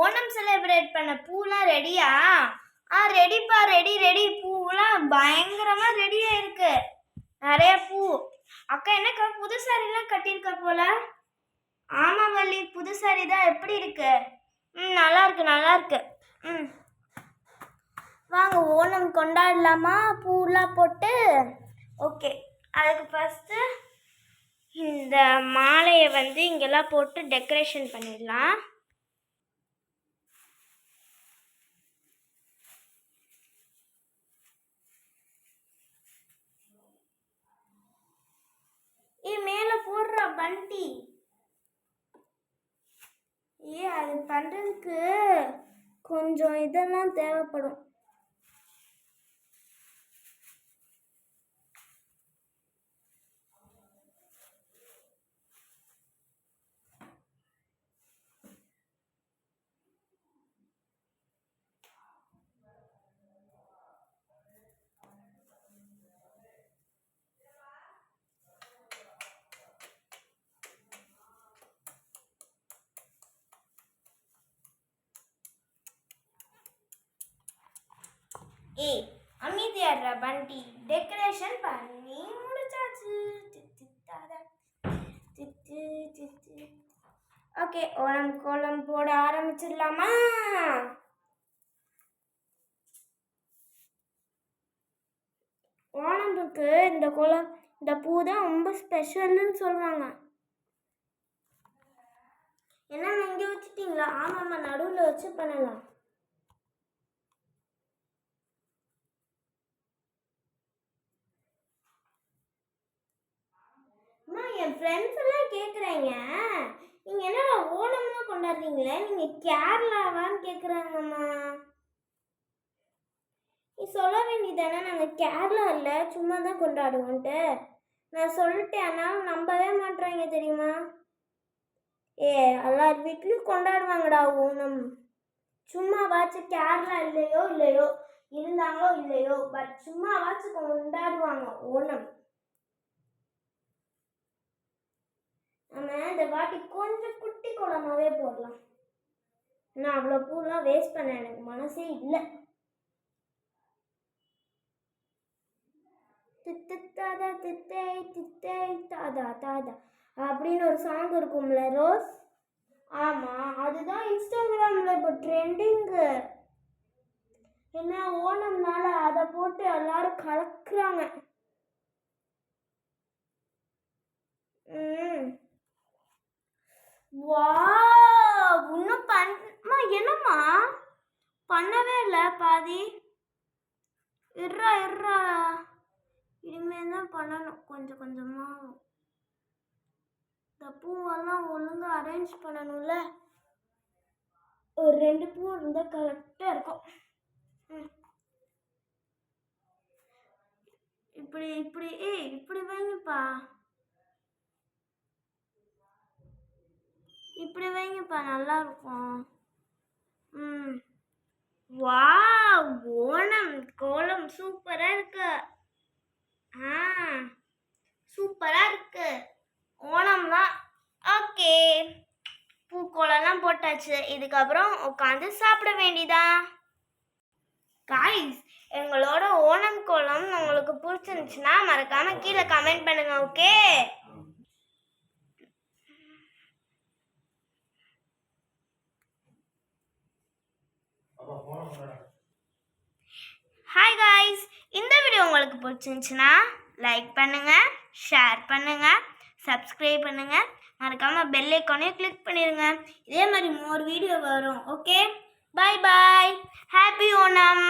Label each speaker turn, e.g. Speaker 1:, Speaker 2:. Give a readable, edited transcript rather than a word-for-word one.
Speaker 1: Onam celebrate பண்ண பூலாம் ரெடியா? ரெடிப்பா, ready. பூலாம் பயங்கரமா ரெடியா இருக்கு. நிறைய பூ. அக்கா என்னக்கா புது சாரிலாம் கட்டியிருக்க போல? ஆமா வள்ளி, புது சாரி தான். எப்படி இருக்கு? நல்லா இருக்கு. வாங்க ஓணம் கொண்டாடலாமா? பூலாம் போட்டு. ஓகே, அதுக்கு ஃபஸ்ட்டு இந்த மாலையை இங்கெல்லாம் போட்டு டெக்கரேஷன் பண்ணிடலாம். மேலே போடுற பண்டி. அது பண்றதுக்கு கொஞ்சம் இதெல்லாம் தேவைப்படும். அமைதியாடுற பண்டி. டெக்கரேஷன் பண்ணி முடிச்சாச்சு. ஓகே, ஓணம் கோலம் போட ஆரம்பிச்சிடலாமா? ஓணத்துக்கு இந்த பூ தான் ரொம்ப ஸ்பெஷல்னு சொல்லுவாங்க. என்ன இங்கே வச்சுட்டீங்களா? ஆமாம்மா, நடுவில் வச்சு பண்ணலாம். என் ஃப்ரெண்ட்ஸ் எல்லாம் கேட்குறாங்க, நீங்கள் என்னடா ஓணம்லாம் கொண்டாடுறீங்களே, நீங்கள் கேரளாவான்னு கேட்குறாங்கம்மா. நீ சொல்ல வேண்டியதானே நாங்கள் கேரளா இல்லை, சும்மா தான் கொண்டாடுவோன்ட்டு. நான் சொல்லிட்டேன், ஆனாலும் நம்பவே மாட்டுறாங்க தெரியுமா? எல்லார் வீட்லேயும் கொண்டாடுவாங்கடா ஓணம். சும்மாவாச்சும் கேரளா இல்லையோ இருந்தாங்களோ இல்லையோ, பட் சும்மாவாச்சும் கொண்டாடுவாங்க ஓணம். நம்ம இந்த வாட்டி கொஞ்சம் குட்டி கோலமாவே போடலாம். நான் அவ்வளோ பூலாம் வேஸ்ட் பண்ண எனக்கு மனசே இல்லை. அப்படின்னு ஒரு சாங் இருக்கும்ல ரோஸ். ஆமா, அதுதான் இன்ஸ்டாகிராம்ல இப்போ ட்ரெண்டிங்கு. என்ன ஓணம்னால அதை போட்டு எல்லாரும் கலக்குறாங்க. இன்னும் என்னம்மா பண்ணவே இல்லை பாதி. இர்றா இனிமேல் தான் பண்ணணும் கொஞ்சம் கொஞ்சமா. இந்த பூவெல்லாம் ஒழுங்கா அரேஞ்ச் பண்ணணும்ல. ஒரு 2 பூ இருந்தால் கரெக்டாக இருக்கும். இப்படி வைங்கப்பா. இப்படி வைங்கப்பா, நல்லா இருக்கும். வாவ், ஓணம் கோலம் சூப்பரா இருக்கு. சூப்பரா இருக்கு ஓணம்லாம். ஓகே, பூக்கோலம்லாம் போட்டாச்சு. இதுக்கப்புறம் உட்காந்து சாப்பிட வேண்டியதா. காய்ஸ், எங்களோட ஓணம் கோலம் உங்களுக்கு பிடிச்சிருந்துச்சுன்னா மறக்காம கீழே கமெண்ட் பண்ணுங்க. ஓகே, ஹாய் காய்ஸ், இந்த வீடியோ உங்களுக்கு பிடிச்சிருந்துச்சுன்னா லைக் பண்ணுங்க, ஷேர் பண்ணுங்க, சப்ஸ்கிரைப் பண்ணுங்க, மறக்காம பெல் ஐக்கானையும் கிளிக் பண்ணிடுங்க. இதே மாதிரி மோர் வீடியோ வரும். Okay, bye bye, happy Onam.